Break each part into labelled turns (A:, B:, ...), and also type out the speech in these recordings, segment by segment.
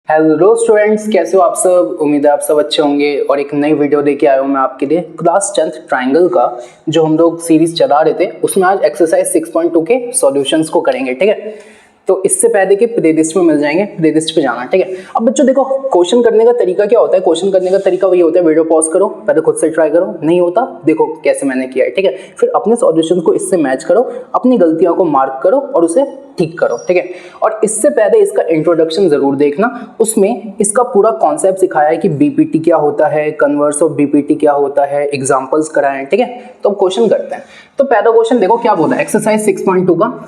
A: Hello students, कैसे हो आप सब। उम्मीद है आप सब अच्छे होंगे और एक नई वीडियो लेके आया हूँ मैं आपके लिए क्लास 10th ट्राइंगल का जो हम लोग सीरीज चला रहे थे उसमें आज एक्सरसाइज 6.2 के सॉल्यूशंस को करेंगे। ठीक है, तो इससे पहले के प्लेलिस्ट में मिल जाएंगे, प्लेलिस्ट पे जाना। ठीक है, अब बच्चों देखो क्वेश्चन करने का तरीका क्या होता है। क्वेश्चन करने का तरीका वही होता है, वीडियो पॉज करो, पहले खुद से ट्राई करो, नहीं होता देखो कैसे मैंने किया है। ठीक है, फिर अपने सॉल्यूशन को इससे मैच करो, अपनी गलतियों को मार्क करो और उसे ठीक करो। ठीक है, और इससे पहले इसका इंट्रोडक्शन जरूर देखना, उसमें इसका पूरा कॉन्सेप्ट सिखाया है कि बीपीटी क्या होता है, कन्वर्स ऑफ बीपीटी क्या होता है, एग्जांपल्स कराए हैं। ठीक है, तो अब क्वेश्चन करते हैं। तो पहला क्वेश्चन देखो क्या बोला है, एक्सरसाइज 6.2 का।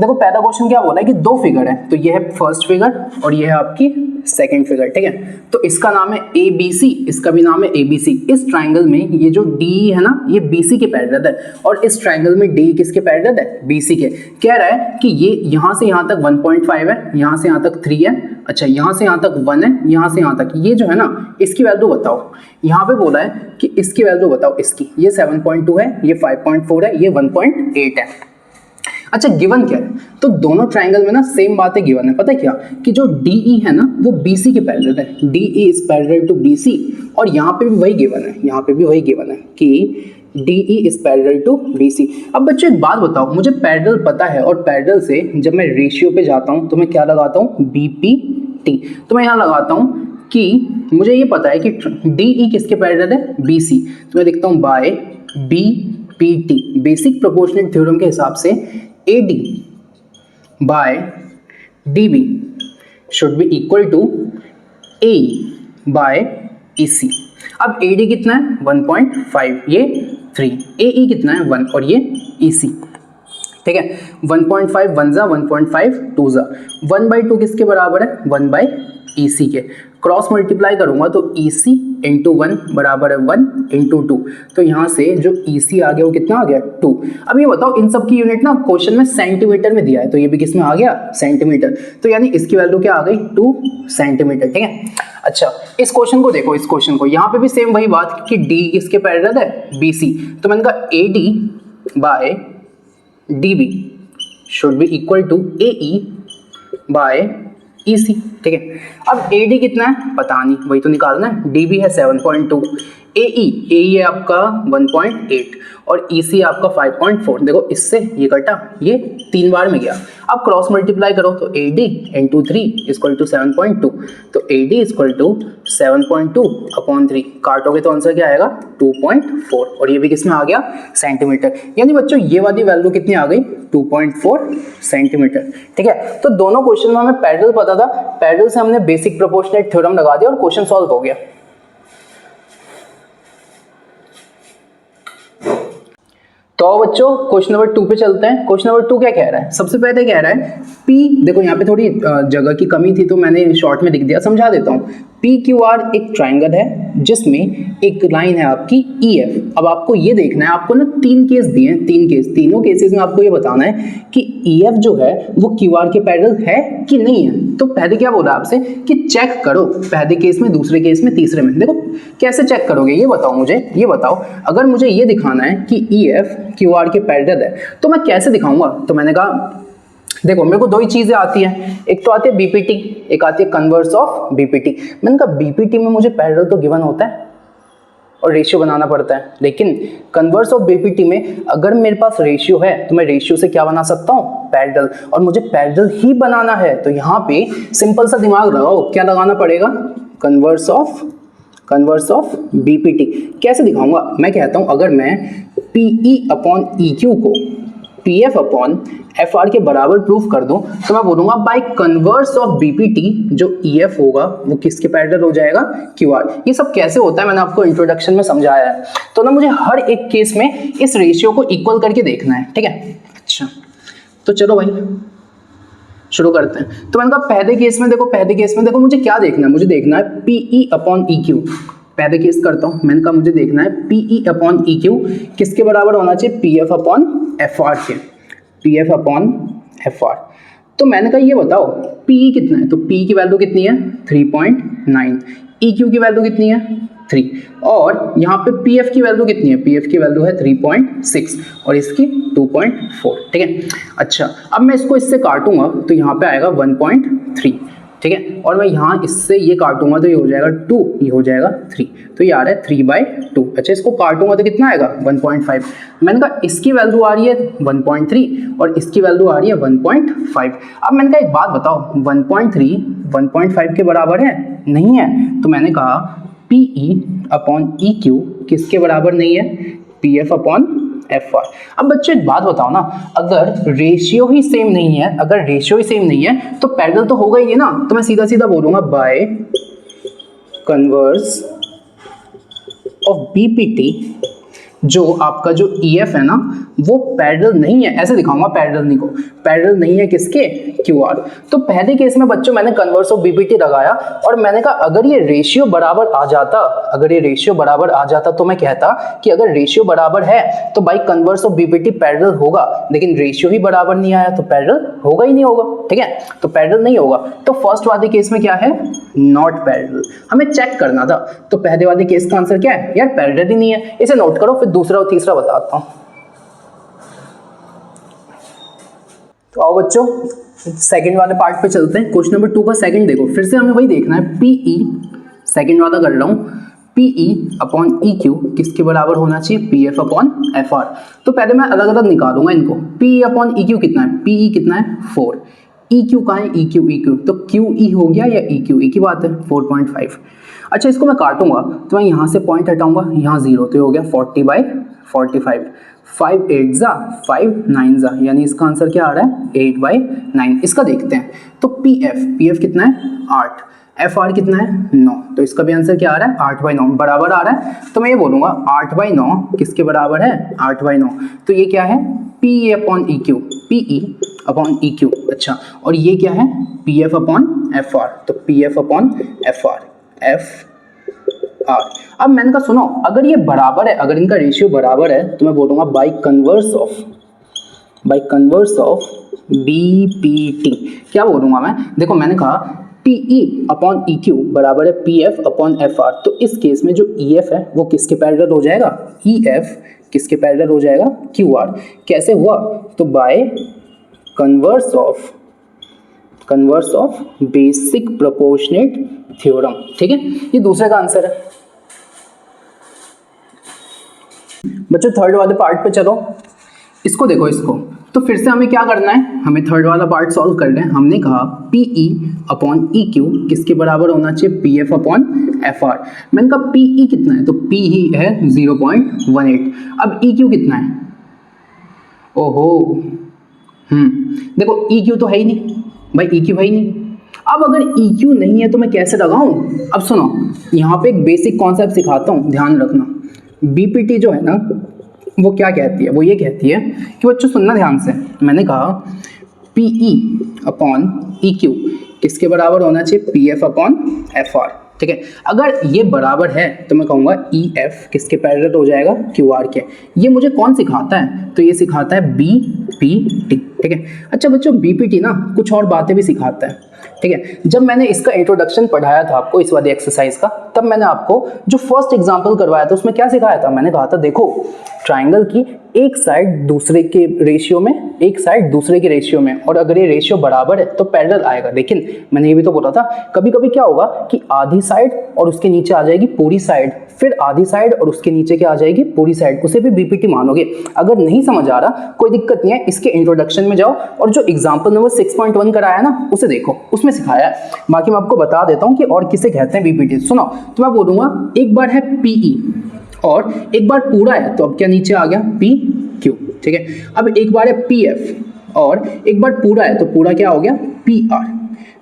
A: देखो पहला क्वेश्चन क्या बोला है कि दो फिगर है, तो ये है फर्स्ट फिगर और ये है आपकी सेकंड फिगर। ठीक है, तो इसका नाम है ए बी सी, इसका भी नाम है ए बी सी। इस ट्राइंगल में ये जो डी है ना, ये बी सी के पैरेलल है और इस ट्राइंगल में डी किसके पैरेलल है, बी सी के। कह रहा है कि ये यहां से यहां तक 1.5 है, यहां से यहां तक 3 है, अच्छा यहां से यहां तक 1 है, यहां से यहां तक, ये जो है ना इसकी वैल्यू बताओ। यहां पे बोला है कि इसकी वैल्यू बताओ, इसकी ये 7.2 है, ये 5.4 है, ये 1.8 है। अच्छा गिवन क्या है, तो दोनों ट्राइंगल में ना सेम बातें गिवन है। पता है क्या कि जो DE है ना वो BC के पैरेलल है, DE is parallel to BC, और यहाँ पे भी वही गिवन है, यहाँ पे भी वही गिवन है कि DE is parallel to BC। अब बच्चों एक बात बताओ, मुझे पैरेलल पता है और पैरेलल से जब मैं रेशियो पे जाता हूँ तो मैं क्या लगाता हूँ, BPT। तो मैं यहाँ लगाता हूँ कि मुझे ये पता है कि DE किसके पैरेलल है, BC, तो मैं लिखता हूँ by BPT। Basic proportional theorem के हिसाब से AD by DB should be equal to AE by EC। अब AD कितना है 1.5, ये 3, AE कितना है 1 और ये EC। ठीक है, 1.5 1 जा 1.5 2 जा, 1/2 किसके बराबर है, 1/EC के। क्रॉस मल्टीप्लाई करूंगा तो EC इंटू 1 बराबर है 1 इंटू 2, तो यहाँ से जो EC आ गया वो कितना आ गया 2। अब ये बताओ इन सब की यूनिट ना क्वेश्चन में सेंटीमीटर में दिया है, तो ये भी किसमें आ गया, सेंटीमीटर, तो यानी इसकी वैल्यू क्या आ गई 2 सेंटीमीटर। ठीक है, अच्छा इस क्वेश्चन को देखो, इस क्वेश्चन को यहाँ पे भी सेम वही बात कि D किसके पैरेलल है, BC, तो मैंने कहा AD by DB should be equal to AE by EC। ठीक है, अब AD कितना है पता नहीं, वही तो निकालना है। DB है 7.2, AE है आपका 1.8 और EC आपका 5.4। देखो इससे ये कटा, ये 3 बार में गया। अब क्रॉस मल्टीप्लाई करो तो AD इंटू 3 इक्वल टू 7.2, तो AD इक्वल टू 7.2 अपॉन 3, काटोगे तो आंसर क्या आएगा 2.4, और ये भी किसमें आ गया, सेंटीमीटर। यानी बच्चों ये वाली वैल्यू कितनी आ गई 2.4 सेंटीमीटर। ठीक है, तो दोनों क्वेश्चन में हमें पैरेलल पता था, पैरेलल से हमने बेसिक प्रोपोर्शनल थ्योरम लगा दिया और क्वेश्चन सॉल्व हो गया। तो बच्चों क्वेश्चन नंबर 2 पे चलते हैं। क्वेश्चन नंबर 2 क्या कह रहा है, सबसे पहले कह रहा है P, देखो यहाँ पे थोड़ी जगह की कमी थी तो मैंने शॉर्ट में लिख दिया, समझा देता हूँ। PQR एक ट्राइंगल है जिसमें एक लाइन है आपकी EF। अब आपको ये देखना है, आपको ना 3 केस दिए हैं, 3 केस, तीनों केसेस में आपको ये बताना है कि EF जो है वो QR के पैरेलल है कि नहीं है। तो पहले क्या बोला आपसे कि चेक करो, पहले केस में, दूसरे केस में, तीसरे में। देखो कैसे चेक करोगे ये बताओ मुझे, ये बताओ। अगर मुझे ये दिखाना है कि EF QR के पैरेलल है तो मैं कैसे दिखाऊंगा, तो मैंने कहा देखो मेरे को 2 ही चीजें आती हैं, एक तो आती है BPT, एक आती है कन्वर्स ऑफ BPT। मैंने कहा BPT में मुझे पैरेलल तो गिवन होता है और रेशियो बनाना पड़ता है, लेकिन कन्वर्स ऑफ BPT में अगर मेरे पास रेशियो है तो मैं रेशियो से क्या बना सकता हूँ, पैरेलल, और मुझे पैरेलल ही बनाना है तो यहाँ पे सिंपल सा दिमाग लगाओ, क्या लगाना पड़ेगा, कन्वर्स ऑफ BPT। कैसे दिखाऊंगा, मैं कहता हूं अगर मैं PE अपॉन EQ को PF अपॉन FR के बराबर प्रूफ कर दूं तो मैं बोलूंगा बाय कन्वर्स ऑफ BPT जो EF होगा वो किसके पैरेलल हो जाएगा, QR। ये सब कैसे होता है मैंने आपको इंट्रोडक्शन में समझाया है, तो ना मुझे हर एक केस में इस रेशियो को इक्वल करके देखना है। ठीक है, अच्छा तो चलो भाई शुरू करते हैं। तो मैंने कहा पहले केस में देखो मुझे क्या देखना है, मुझे देखना है PE अपॉन EQ। पहले केस करता हूं, मैंने कहा मुझे देखना है PE अपॉन EQ किसके बराबर होना चाहिए, PF अपॉन FR के, PF अपॉन FR। तो मैंने कहा ये बताओ PE कितना है, तो PE की वैल्यू कितनी है 3.9, EQ की वैल्यू कितनी है 3 और यहाँ पे PF की वैल्यू कितनी है, PF की वैल्यू है 3.6 और इसकी 2.4, ठीक है। अच्छा अब मैं इसको इससे काटूंगा तो यहाँ पे आएगा 1.3, ठीक है, और मैं यहाँ इससे ये काटूंगा तो ये हो जाएगा 2, ये हो जाएगा 3, तो ये आ रहा है 3/2। अच्छा इसको काटूंगा तो कितना आएगा 1.5। मैंने कहा इसकी वैल्यू आ रही है 1.3 और इसकी वैल्यू आ रही है 1.5। अब मैंने कहा एक बात बताओ 1.3 1.5 के बराबर है, नहीं है, तो मैंने कहा PE/EQ किसके बराबर नहीं है, PF/FR। अब बच्चे एक बात बताओ ना, अगर रेशियो ही सेम नहीं है, अगर रेशियो ही सेम नहीं है तो पैरेलल तो होगा ही है ना, तो मैं सीधा सीधा बोलूंगा बाय कन्वर्स ऑफ BPT जो आपका जो EF है ना वो पैरेलल नहीं है, ऐसे दिखाऊंगा पैरेलल नहीं को, पैरेलल नहीं है किसके, QR। तो पहले केस में बच्चों मैंने कन्वर्स ऑफ BPT लगाया और मैंने कहा अगर ये रेशियो बराबर आ जाता, अगर ये रेशियो बराबर आ जाता तो मैं कहता कि अगर रेशियो बराबर है तो by converse of BPT parallel होगा, लेकिन रेशियो ही बराबर नहीं आया तो पैरेलल होगा ही नहीं होगा, ठीक है, तो पैरेलल नहीं होगा। तो फर्स्ट वाले केस में क्या है, नॉट पैरेलल, हमें चेक करना था। तो पहले वाले केस का आंसर क्या है, यार पैरेलल ही नहीं है, इसे नोट करो, फिर दूसरा और तीसरा बताता हूं। तो आओ बच्चों सेकंड वाले पार्ट पे चलते हैं। क्वेश्चन नंबर 2 का सेकंड देखो, फिर से हमें वही देखना है, PE सेकंड वाला कर रहा हूं, PE/EQ किसके बराबर होना चाहिए, PF/FR। तो पहले मैं अलग अलग निकालूंगा इनको, PE/EQ कितना है, PE कितना है 4, EQ कहाँ है, EQ तो QE हो गया या EQ, एक ही बात है 4.5। अच्छा इसको मैं काटूंगा तो मैं यहाँ से पॉइंट हटाऊंगा, यहाँ 0, तो ये हो गया 40/45, 5 8 जा 5 9 जा, यानी इसका आंसर क्या आ रहा है 8/9। इसका देखते हैं, तो PF कितना है 8, FR कितना है 9, तो इसका भी आंसर क्या आ रहा है 8/9 बराबर आ रहा है। तो मैं ये बोलूंगा 8/9 किसके बराबर है, 8/9, तो ये क्या है PE/EQ। अच्छा और ये क्या है PF/FR, तो PF/FR FR। अब मैंने कहा सुनो अगर ये बराबर है, अगर इनका रेशियो बराबर है तो मैं बोलूंगा बाय कन्वर्स ऑफ BPT। क्या बोलूंगा मैं, देखो मैंने कहा PE/EQ बराबर है PF/FR, तो इस केस में जो EF है वो किसके पैरेलल हो जाएगा, EF किसके पैरेलल हो जाएगा, QR। कैसे हुआ, तो by converse of basic proportionate theorem, ठीक है, ये दूसरे का आंसर है। बच्चों थर्ड वाले पार्ट पे चलो, इसको देखो, इसको तो फिर से हमें क्या करना है, हमें थर्ड वाला पार्ट सॉल्व करना है। हमने कहा PE/EQ किसके बराबर होना चाहिए, PF/FR। मैंने कहा PE कितना है, तो P ही है 0.18। अब EQ कितना है, ओहो देखो EQ तो है ही नहीं भाई, EQ है ही नहीं। अब अगर EQ नहीं है तो मैं कैसे लगाऊं, अब सुनो यहाँ पे एक बेसिक कॉन्सेप्ट सिखाता हूँ, ध्यान रखना। BPT जो है ना वो क्या कहती है, वो ये कहती है कि बच्चों सुनना ध्यान से, मैंने कहा PE/EQ किसके बराबर होना चाहिए, PF/FR, ठीक है। अगर ये बराबर है तो मैं कहूँगा EF किसके पैरेलल हो जाएगा, QR के। ये मुझे कौन सिखाता है, तो ये सिखाता है BPT, ठीक है। अच्छा बच्चों BPT ना कुछ और बातें भी सिखाता है, ठीक है। जब मैंने इसका इंट्रोडक्शन पढ़ाया था आपको इस वाली एक्सरसाइज का, तब मैंने आपको जो फर्स्ट एग्जांपल करवाया था उसमें क्या सिखाया था, मैंने कहा था देखो ट्राइंगल की एक साइड दूसरे के रेशियो में, एक साइड दूसरे के रेशियो में, और अगर ये रेशियो बराबर है तो पैरेलल आएगा। लेकिन मैंने ये भी तो बोला था कभी कभी क्या होगा कि आधी साइड और उसके नीचे आ जाएगी पूरी साइड, फिर आधी साइड और उसके नीचे क्या आ जाएगी पूरी साइड, उसे भी BPT मानोगे। अगर नहीं समझ आ रहा कोई दिक्कत नहीं है, इसके इंट्रोडक्शन में जाओ और जो एग्जाम्पल नंबर 6.1 कराया ना उसे देखो, उसमें सिखाया है। बाकी मैं आपको बता देता हूँ कि और किसे कहते हैं BPT। सुनो तो मैं बोलूंगा एक बार है PE और एक बार पूरा है, तो अब क्या नीचे आ गया PQ, ठीक है। अब एक बार है PF और एक बार पूरा है, तो पूरा क्या हो गया PR।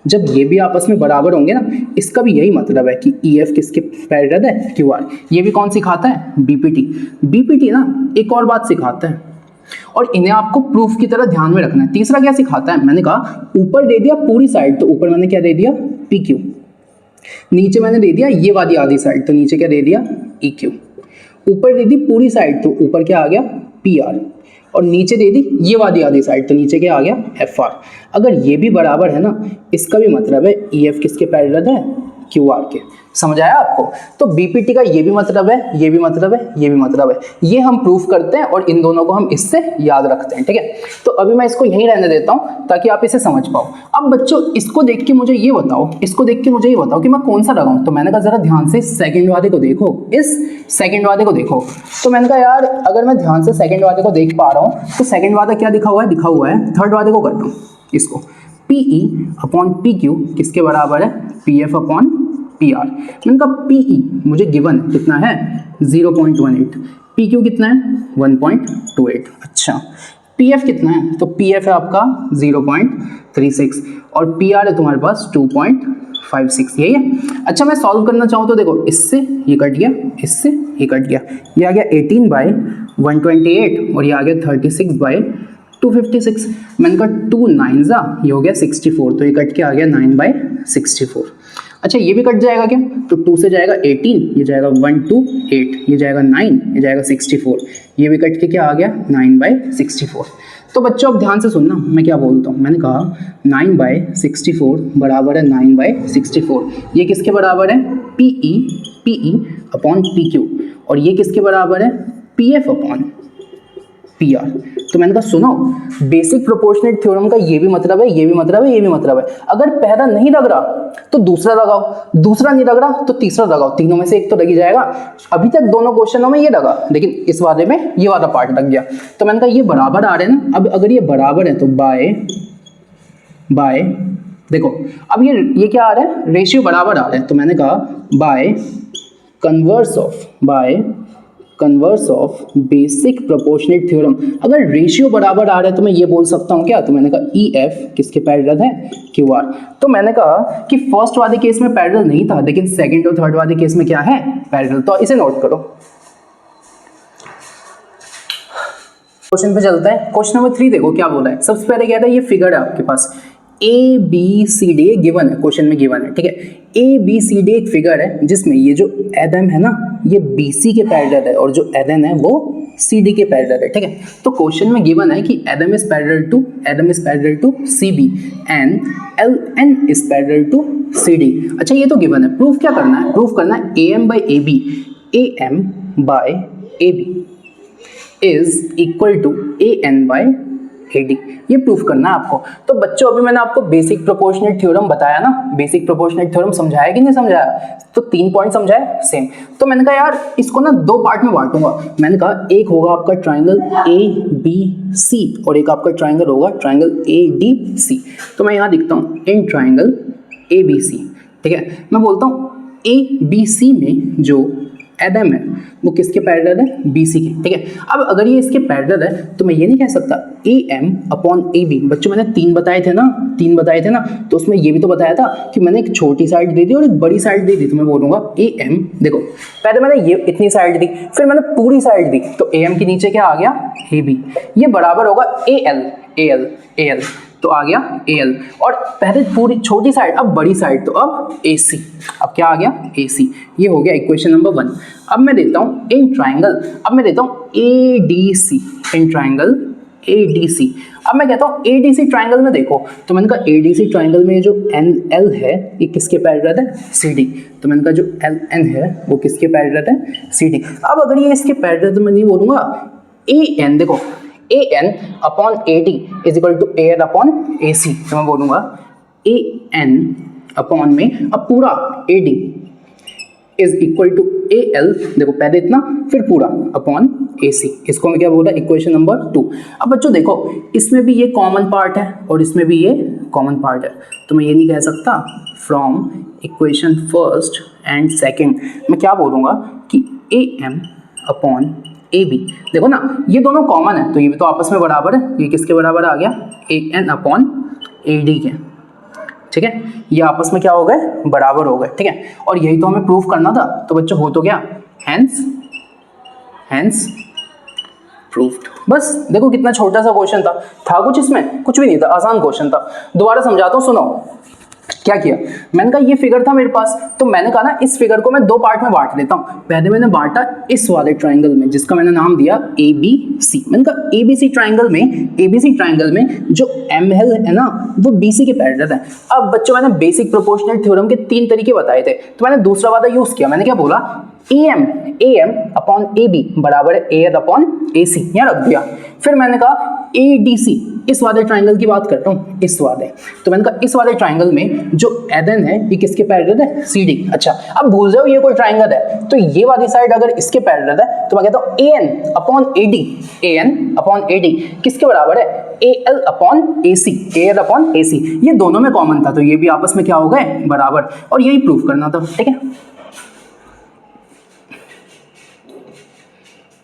A: जब ये भी आपस में बराबर होंगे ना, इसका भी यही मतलब है कि EF किसके पैरेलल है, QR। ये भी कौन सिखाता है, BPT ना एक और बात सिखाता है और इन्हें आपको प्रूफ की तरह ध्यान में रखना है। तीसरा क्या सिखाता है, मैंने कहा ऊपर दे दिया पूरी साइड, तो ऊपर मैंने क्या दे दिया PQ, नीचे मैंने दे दिया ये वाली आधी साइड, तो नीचे क्या दे दिया EQ। ऊपर दे दी पूरी साइड तो ऊपर क्या आ गया PR, और नीचे दे दी ये वाली आधी साइड तो नीचे क्या आ गया FR। अगर ये भी बराबर है ना, इसका भी मतलब है EF किसके पैरेलल है, क्यू आर के। समझ आया आपको? तो बीपीटी का ये भी मतलब है, ये भी मतलब है, ये भी मतलब है, ये हम प्रूफ करते हैं और इन दोनों को हम इससे याद रखते हैं। ठीक है, तो अभी मैं इसको यहीं रहने देता हूं ताकि आप इसे समझ पाओ। अब बच्चों इसको देख के मुझे ये बताओ, इसको देख के मुझे ये बताओ कि मैं कौन सा लगाऊं। तो मैंने कहा जरा ध्यान से सेकंड वाले को देखो, इस सेकंड वाले को देखो। तो मैंने कहा यार अगर मैं ध्यान से सेकंड वाले को देख पा रहा हूं तो सेकंड वाला क्या दिखा हुआ है, दिखा हुआ है थर्ड वाले को करता हूं इसको, PE अपॉन PQ किसके बराबर है, PF अपॉन PR। मैंने कहा PE मुझे गिवन कितना है 0.18, PQ कितना है 1.28। अच्छा PF कितना है, तो PF है आपका 0.36 और PR है तुम्हारे पास 2.56, यही है। अच्छा मैं सॉल्व करना चाहूँ तो देखो इससे ये कट गया, इससे ये कट गया, ये आ गया 18/128 और ये आ गया 36/256। मैंने कहा 2 9 ये हो गया 64, तो ये कट के आ गया 9/64। अच्छा ये भी कट जाएगा क्या, तो 2 से जाएगा 18, ये जाएगा 1 2 8, ये जाएगा 9, ये जाएगा 64, ये भी कट के क्या आ गया 9/64। तो बच्चों अब ध्यान से सुनना मैं क्या बोलता हूँ। मैंने कहा 9/64 बराबर है 9/64, ये किसके बराबर है, PE अपॉन PQ, और ये किसके बराबर है, PF अपॉन PR। तो मैंने कहा सुनो बेसिक प्रोपोर्शनेट थ्योरम का ये भी मतलब है, ये भी मतलब है, ये भी मतलब है। अगर पहला नहीं लग रहा तो दूसरा लगाओ, दूसरा नहीं लग रहा तो तीसरा लगाओ, तीनों में से एक तो लग ही जाएगा। अभी तक दोनों क्वेश्चनों में ये लगा लेकिन इस वाले में ये वाला पार्ट लग गया। तो मैंने कहा ये बराबर आ रहे हैं ना, अब अगर ये बराबर है तो बाय देखो अब ये क्या आ रहा है, रेशियो बराबर आ रहे हैं। तो मैंने कहा by converse of basic proportionate theorem. अगर रेशियो बराबर आ रहा है तो मैं ये बोल सकता हूँ क्या, तो मैंने कहा EF किसके पैरेलल है, QR। तो मैंने कहा कि फर्स्ट वाले केस में पैरेलल नहीं था लेकिन सेकंड और थर्ड वाले केस में क्या है, पैरेलल। तो इसे नोट करो। क्वेश्चन पे चलते हैं। क्वेश्चन नंबर 3 देखो क्या बोला है। सबसे पहले क्या था, ये फिगर है आपके पास ABCD गिवन है, क्वेश्चन में गिवन है। ठीक है, ABCD एक फिगर है जिसमें ये जो एडम है ना ये BC के पैरेलल है और जो एडन है वो CD के पैरेलल है। ठीक है, तो क्वेश्चन में गिवन है कि A M is parallel to CB and LN is parallel to CD। अच्छा ये तो गिवन है, प्रूफ क्या करना है, प्रूफ करना है AM by AB is equal to AN by AD, ये प्रूफ करना है आपको। तो बच्चों अभी मैंने आपको बेसिक प्रोपोर्शनेट थ्योरम बताया ना, बेसिक प्रोपोर्शनेट थ्योरम समझाया कि नहीं समझाया, तो 3 पॉइंट समझाया सेम। तो मैंने कहा यार इसको ना 2 पार्ट में बांटूंगा। मैंने कहा एक होगा आपका ट्राइंगल ABC और एक आपका ट्राइंगल होगा ट्राइंगल ADC। तो मैं यहाँ लिखता हूँ इन ट्राइंगल ABC। ठीक है, मैं बोलता हूँ ABC में जो एडम है वो किसके पैरेलल है, BC के। ठीक है, अब अगर ये इसके पैरेलल है तो मैं ये नहीं कह सकता AM अपॉन AB। बच्चों मैंने 3 बताए थे ना, तो उसमें ये भी तो बताया था कि मैंने एक छोटी साइड दे दी और एक बड़ी साइड दे दी। तो मैं बोलूंगा AM, देखो पहले मैंने ये इतनी साइड दी फिर मैंने पूरी साइड दी, तो AM के नीचे क्या आ गया AB, ये बराबर होगा AL, तो आ गया AL, और पहले पूरी छोटी साइड अब बड़ी साइड, तो अब AC, अब क्या आ गया AC। ये हो गया इक्वेशन नंबर 1। अब मैं देता हूँ इन ट्राइंगल, अब मैं देता हूँ ADC, इन ट्राइंगल ADC। अब मैं कहता हूँ ADC ट्राइंगल में देखो, तो मैंने कहा ADC ट्राइंगल में जो NL है ये किसके पैरेलल है, CD। तो मैंने कहा जो LN है वो किसके पैरेलल है, CD। अब अगर ये इसके पैरेलल तो मैं नहीं बोलूंगा AN, देखो AN upon AD is equal to AL upon AC। तो मैं बोलूंगा AN अपॉन में अब पूरा AD is equal to AL, देखो पहले इतना फिर पूरा अपॉन AC। इसको मैं क्या बोला, इक्वेशन नंबर 2। अब बच्चों देखो इसमें भी ये कॉमन पार्ट है और इसमें भी ये कॉमन पार्ट है, तो मैं ये नहीं कह सकता from equation first and second मैं क्या बोलूँगा कि AM अपॉन AB। देखो ना ये दोनों कॉमन है तो ये भी तो आपस में बराबर है, ये किसके बराबर आ गया, AN अपॉन AD के। ठीक है, ये आपस में क्या हो गए, बराबर हो गए। ठीक है, और यही तो हमें प्रूफ करना था, तो बच्चों हो तो गया, हेंस प्रूव्ड। बस देखो कितना छोटा सा क्वेश्चन था कुछ इसमें कुछ भी नहीं था, आसान क्वेश्चन था। दोबारा समझाता हूँ सुनो। क्या किया, मैंने कहा ये फिगर था मेरे पास, तो मैंने कहा ना इस फिगर को मैं दो पार्ट में बांट लेता हूं। पहले मैंने बांटा इस वाले ट्राइंगल में जिसका मैंने नाम दिया ABC। मैंने कहा ABC ट्राइंगल में जो ML है ना वो BC के पैरेलल है। अब बच्चों मैंने बेसिक प्रोपोर्शनल थ्योरम के 3 तरीके बताए थे, तो मैंने दूसरा वाला यूज किया। मैंने क्या बोला, AM अपॉन AB बराबर है AL अपॉन AC, यहाँ रख दिया। फिर मैंने कहा ADC, इस वाले ट्राइंगल की बात करता हूँ, इस वाले, तो मैंने कहा इस वाले ट्राइंगल में जो AN है ये किसके पैरेलल है, CD। अच्छा, अब भूल जाओ ये कोई ट्राइंगल है, तो ये वाली साइड अगर इसके पैरेलल है तो मैं कहता हूँ AN अपॉन AD किसके बराबर है, AL अपॉन AC। ये दोनों में कॉमन था तो ये भी आपस में क्या हो गए, बराबर, और यही प्रूफ करना था। ठीक है,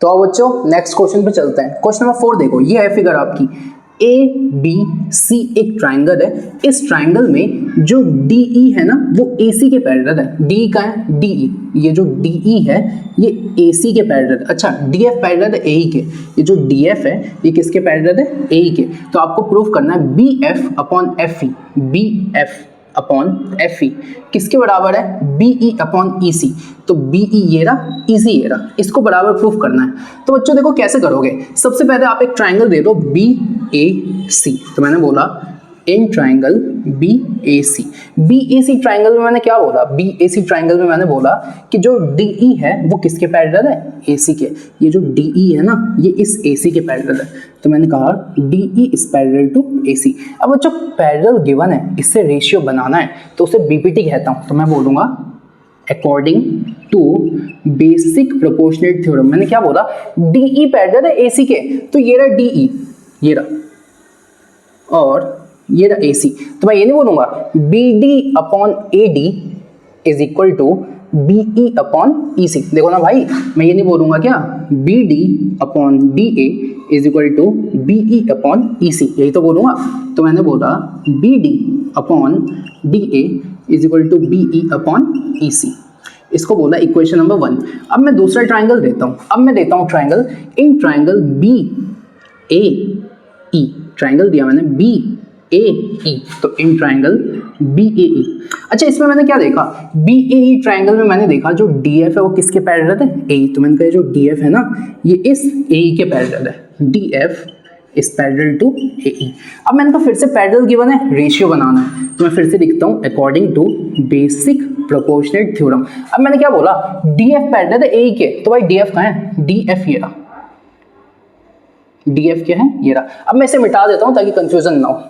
A: तो अब बच्चों नेक्स्ट क्वेश्चन पे चलते हैं। क्वेश्चन नंबर 4 देखो, ये है फिगर आपकी ABC एक ट्राइंगल है। इस ट्राइंगल में जो DE है ना वो AC के पैरेलल है। DE का है, DE, ये जो DE है ये AC के पैरेलल। अच्छा, DF पैरेलल है AE के, ये जो DF है ये किसके पैरेलल है, AE के। तो आपको प्रूफ करना है BF अपॉन FE किसके बराबर है, BE अपॉन EC। तो BE ये रहा, EC ये रहा, इसको बराबर प्रूफ करना है। तो बच्चों देखो कैसे करोगे, सबसे पहले आप एक ट्राइंगल दे दो BAC। तो मैंने बोला इन ट्राइंगल BAC ट्राइंगल में मैंने क्या बोला, BAC ट्राइंगल में मैंने बोला कि जो DE है वो किसके पैरेलल है, AC के। ये जो DE है ना ये इस AC के पैरेलल है, तो मैंने कहा DE is parallel to AC। अब जो पैरेलल गिवन है इससे रेशियो बनाना है तो उसे BPT कहता हूँ। तो मैं बोलूँगा according to basic proportional theorem. मैंने क्या बोला, DE पैरेलल है AC के, तो ये रहा DE, ये रहा, और ये रहा AC। तो मैं ये नहीं बोलूंगा BD upon AD is equal to BE upon EC। देखो ना भाई, मैं ये नहीं बोलूंगा क्या BD upon DA is equal to BE upon EC, यही तो बोलूंगा। तो मैंने बोला BD upon DA is equal to BE upon EC, इसको बोला इक्वेशन नंबर 1। अब मैं दूसरा ट्राइंगल देता हूँ। अब मैं देता हूँ triangle, in triangle BAE, triangle दिया मैंने BAE, तो इन ट्राइंगल BAE। अच्छा, इसमें मैंने क्या देखा, BAE ट्राइंगल में मैंने देखा जो DF है वो किसके पैरेलल है, AE। तो मैंने कहा जो DF है ना ये इस AE के पैरेलल है, DF is parallel to AE। अब मैंने कहा फिर से पैरेलल गिवन है, रेशियो बनाना है, तो मैं फिर से लिखता हूँ according to basic proportional theorem. अब मैंने क्या बोला, DF पैरेलल है AE के, तो भाई DF कहाँ है, DF ये रहा, DF क्या है ये रहा। अब मैं इसे मिटा देता हूँ ताकि कंफ्यूजन ना हो।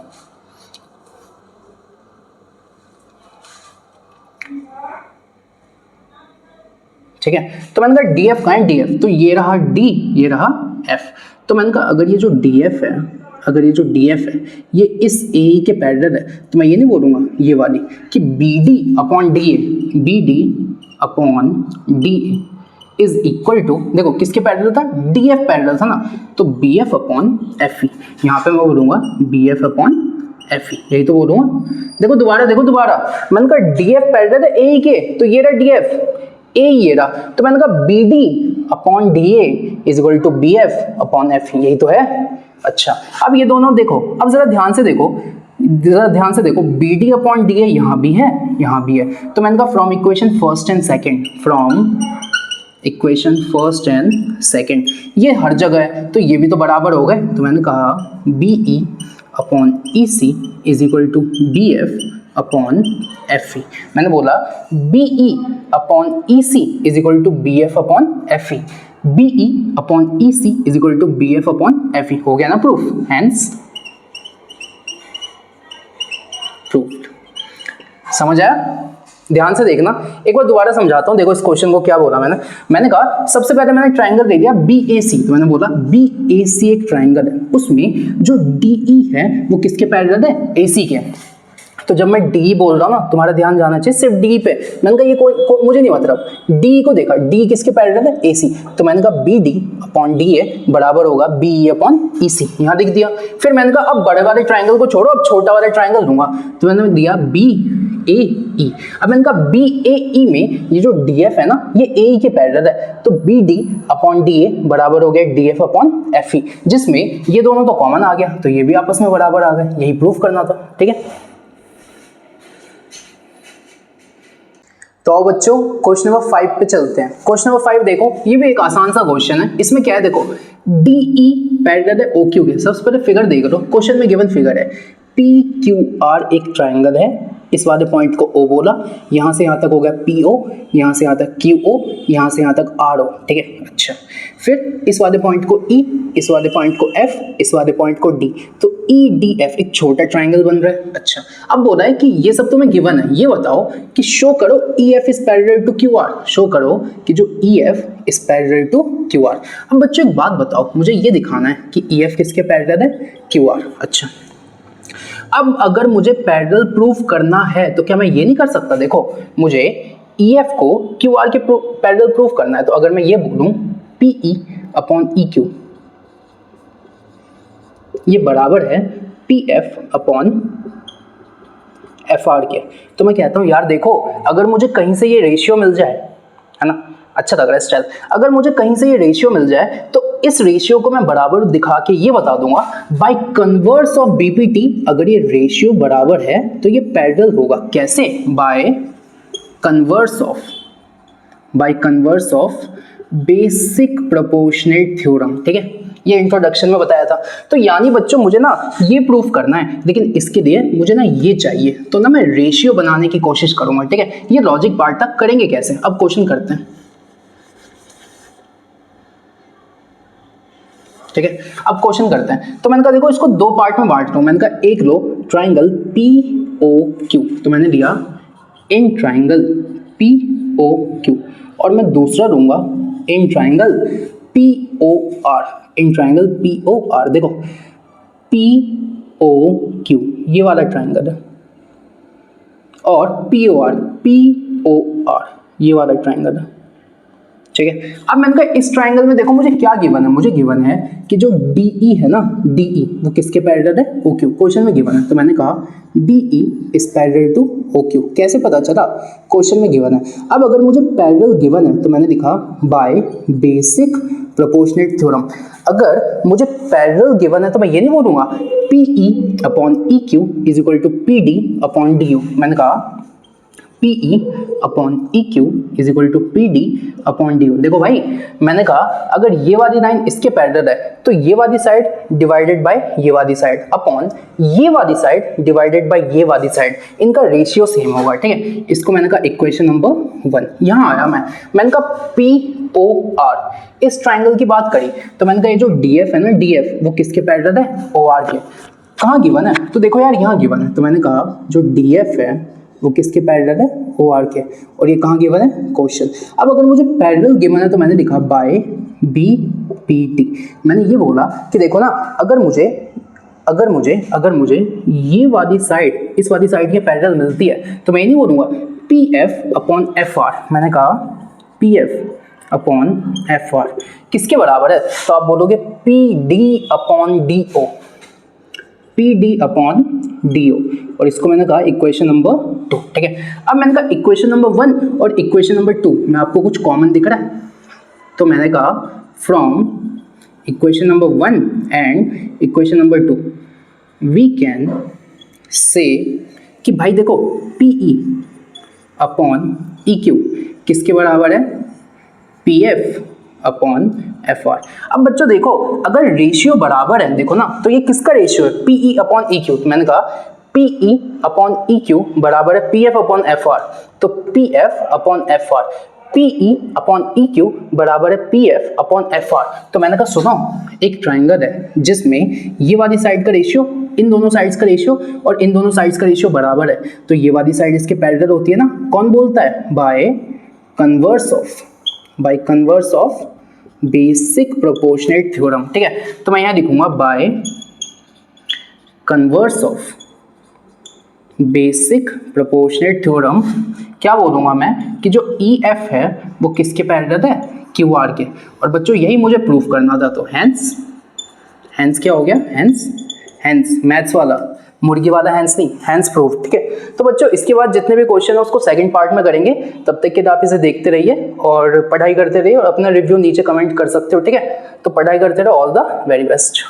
A: ठीक है, तो मैंने कहा DF कहाँ है, DF, तो ये रहा D, ये रहा F। तो मैंने कहा अगर ये जो DF है, अगर ये जो DF है ये इस AE के पैरेलल है, तो मैं ये नहीं बोलूँगा ये वाली कि BD upon DA, BD upon DA is equal to, देखो किसके पैरेलल था, DF पैरेलल था ना, तो BF अपॉन FE। यहाँ पे मैं बोलूँगा BF अपॉन FE, यही तो बोलूँगा। देखो दोबारा मैंने कहा DF पैरेलल है AE के, तो ये रहा DF, A ये रहा, तो मैंने कहा BD upon DA is equal to BF upon FE, यही तो है। अच्छा, अब ये दोनों देखो, अब जरा ध्यान से देखो, BD अपॉन DA यहाँ भी है, यहाँ भी है। तो मैंने कहा from equation first and second, ये हर जगह है तो ये भी तो बराबर हो गए। तो मैंने कहा BE upon EC is equal to BF upon FE। मैंने बोला BE upon EC is equal to BF upon FE, BE upon EC is equal to BF upon FE। हो गया ना प्रूफ, हेंस प्रूफ्ड। समझ आया? ध्यान से देखना, एक बार दोबारा समझाता हूँ। देखो इस क्वेश्चन को क्या बोला मैंने कहा सबसे पहले मैंने ट्राइंगल दे दिया BAC, तो मैंने बोला BAC एक ट्राइंगल है, उसमें जो DE है वो किसके पैरेलल है, AC के। तो जब मैं DE बोल रहा हूँ ना, तुम्हारा ध्यान जाना चाहिए सिर्फ DE पे। मैंने कहा ये कोई मुझे नहीं मतलब, DE को देखा, DE किसके पैरेलल है, AC। तो मैंने कहा BD अपॉन DA बराबर होगा BE अपॉन EC, यहाँ लिख दिया। फिर मैंने कहा अब बड़े वाले ट्राइंगल को छोड़ो, अब छोटा वाला ट्राइंगल दूंगा, तो मैंने दिया BAE। अब मैंने कहा BAE में ये जो DF है ना ये AE के पैरेलल है, तो BD अपॉन DA बराबर हो गया DF अपॉन FE, जिसमें ये दोनों तो कॉमन आ गया, तो ये भी आपस में बराबर आ गए, यही प्रूफ करना था। ठीक है, तो आओ बच्चों क्वेश्चन नंबर 5 पे चलते हैं। क्वेश्चन नंबर 5 देखो, ये भी एक आसान सा क्वेश्चन है। इसमें क्या है देखो, DE पैरेलल है OQ के। सबसे पहले फिगर देख लो, क्वेश्चन में गिवन फिगर है PQR एक ट्राइंगल है, इस वाले पॉइंट को O बोला, यहाँ से यहाँ तक हो गया PO, यहाँ से यहाँ तक QO, यहाँ से यहाँ तक RO, ठीक है। अच्छा, फिर इस वाले पॉइंट को E, इस वाले पॉइंट को F, इस वाले पॉइंट को D, तो EDF एक छोटा ट्राइंगल बन रहा है। अच्छा, अब बोला है कि ये सब तुम्हें गिवन है, ये बताओ कि शो करो EF is parallel to QR, show करो कि जो EF is parallel to QR। अब बच्चों एक बात बताओ, मुझे ये दिखाना है कि EF किसके पैरेलल है, QR। अच्छा, अब अगर मुझे पैरेलल प्रूफ करना है तो क्या मैं ये नहीं कर सकता, देखो मुझे EF को QR के पैरेलल प्रूफ करना है, तो अगर मैं ये बोलूं PE अपॉन EQ ये बराबर है PF अपॉन FR के, तो मैं कहता हूं यार देखो, अगर मुझे कहीं से ये रेशियो मिल जाए, है ना, अच्छा लग रहा है स्टाइल, अगर मुझे कहीं से ये रेशियो मिल जाए तो इस रेशियो को मैं बराबर दिखा के ये बता दूंगा बाय कन्वर्स ऑफ BPT, अगर ये रेशियो बराबर है तो ये पैरेलल होगा। कैसे? By converse of basic proportional theorem, ठीक है, ये इंट्रोडक्शन में बताया था। तो यानी बच्चों मुझे ना ये प्रूफ करना है, लेकिन इसके लिए मुझे ना ये चाहिए, तो ना मैं रेशियो बनाने की कोशिश करूंगा, ठीक है। ये लॉजिक पार्ट तक करेंगे कैसे, अब क्वेश्चन करते हैं, ठीक है। अब क्वेश्चन करते हैं, तो मैंने कहा देखो इसको दो पार्ट में बांट लो। मैंने कहा एक लो ट्राइंगल POQ, तो मैंने लिया इन ट्राइंगल POQ, और मैं दूसरा लूंगा in triangle POR, in triangle POR। देखो POQ ये वाला ट्राइंगल है, और POR ये वाला ट्राइंगल है, ठीक है। अब मैंने कहा इस ट्राइंगल में देखो मुझे क्या गिवन है, मुझे गिवन है कि जो DE है ना, DE वो किसके पैरेलल है, OQ। क्वेश्चन में गिवन है, तो मैंने कहा DE is parallel to OQ। कैसे पता चला, क्वेश्चन में गिवन है। अब अगर मुझे पैरेलल गिवन है तो मैंने लिखा बाय बेसिक प्रोपोर्शनल थ्योरम। अगर मुझे पैरेलल गिवन है तो मैं ये नहीं बोलूंगा PE upon EQ is equal to PD upon DU। मैंने कहा PE upon EQ is equal to PD upon DU। देखो भाई, मैंने कहा अगर ये वाली लाइन इसके पैरेलल है तो ये वाली साइड डिवाइडेड बाय ये वाली साइड अपॉन ये वाली साइड डिवाइडेड बाय ये वाली साइड, इनका रेशियो सेम होगा, ठीक है। इसको मैंने कहा इक्वेशन नंबर 1। यहाँ आया मैंने कहा POR, इस ट्राइंगल की बात करी तो मैंने कहा ये जो DF है ना, DF वो किसके पैरेलल है, OR के। कहाँ गिवन है, तो देखो यार यहाँ गिवन है, तो मैंने कहा जो DF है वो किसके पैरेलल है, OR के, और ये कहाँ गिवन है, क्वेश्चन। अब अगर मुझे पैरेलल गिवन है तो मैंने लिखा बाय BPT। मैंने ये बोला कि देखो ना, अगर मुझे ये वाली साइड इस वाली साइड के पैरेलल मिलती है तो मैं नहीं बोलूँगा PF अपॉन FR, मैंने कहा PF अपॉन FR किसके बराबर है, तो आप बोलोगे PD upon DO, PD upon DO, और इसको मैंने कहा इक्वेशन नंबर 2, ठीक है। अब मैंने कहा इक्वेशन नंबर 1 और इक्वेशन नंबर 2 में आपको कुछ कॉमन दिख रहा है, तो मैंने कहा from equation number 1 and equation number 2 we can say कि भाई देखो PE अपॉन EQ किसके बराबर है, PF अपॉन FR। अब बच्चों देखो अगर रेशियो बराबर है, देखो ना, तो ये किसका रेशियो है, PE अपॉन EQ। तो मैंने कहा PE अपॉन EQ बराबर है PF अपॉन FR, तो PF upon FR, PE upon EQ बराबर है PF अपॉन FR। तो मैंने कहा सुनो, एक ट्राइंगल है जिसमें ये वाली साइड का रेशियो, इन दोनों साइड्स का रेशियो और इन दोनों साइड्स का रेशियो बराबर है, तो ये वाली साइड इसके पैरेलल होती है ना। कौन बोलता है, by converse of basic proportional theorem, ठीक है। तो मैं यहाँ लिखूंगा by converse of basic proportional theorem. क्या बोलूंगा मैं कि जो EF है वो किसके पैरेलल है, QR के। और बच्चों यही मुझे प्रूफ करना था, तो हैंस क्या हो गया, हैंस मैथ्स वाला, मुर्गी वाला हैंस नहीं, हैंस प्रूफ, ठीक है। तो बच्चों इसके बाद जितने भी क्वेश्चन है उसको सेकंड पार्ट में करेंगे, तब तक के लिए आप इसे देखते रहिए और पढ़ाई करते रहिए, और अपना रिव्यू नीचे कमेंट कर सकते हो, ठीक है। तो पढ़ाई करते रहो, ऑल द वेरी बेस्ट।